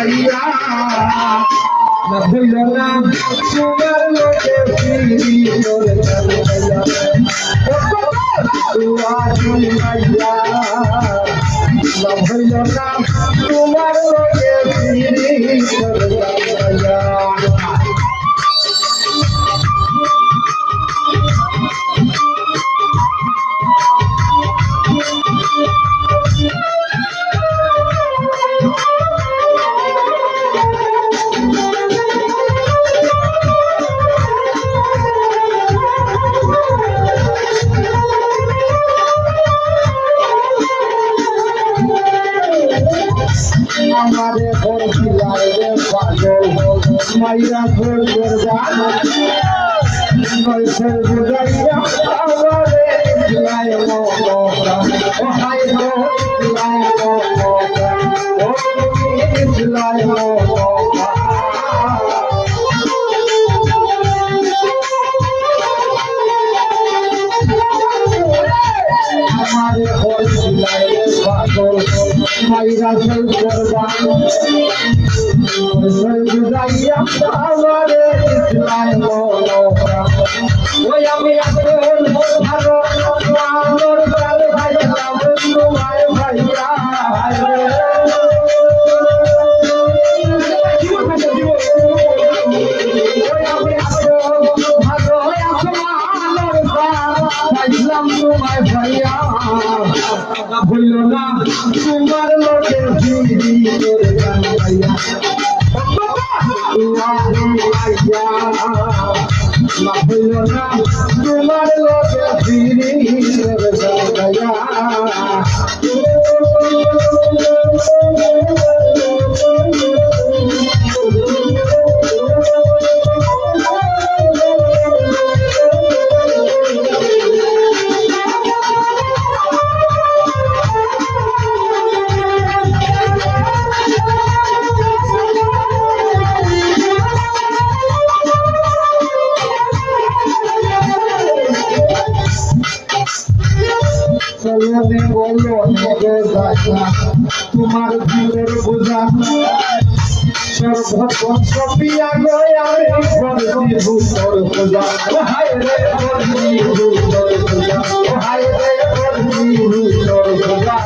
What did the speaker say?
জুড়াইয়া না হইল না তোমার লোকে ফিরি তোর জুড়াইয়া জুড়াইয়া না হইল না তোমার লোকে ফিরি তোর জুড়াইয়া আমারে ঘর বিলায় রে পাগল মাইরা ঘর করবা কইছে বুঝাইয়া আমারে বিলায় মোরা ও হাই গো বিলায় মোরা ও বিলায় মোরা আমারে ঘর বিলায় রে পাগল মাইরা ঘর করবা জুড়াইয়া আমারে বিলায় মোরা ওই আমি এখন ভালো আমার প্রাণ ভাইয়া তোমার ভাইয়া তোমার ভাইয়া হইল না তোমার লোকে ফিরি তোর গান ভাইয়া না হইল না তোমার লোকে ফিরি তোর গান ভাইয়া চলনে বলো তোমার জীবের বোঝা সর্বপক্ষ পিয়া গয়া রে ভূতর পূজা হায় রে ভূতর পূজা হায় রে ভূতর পূজা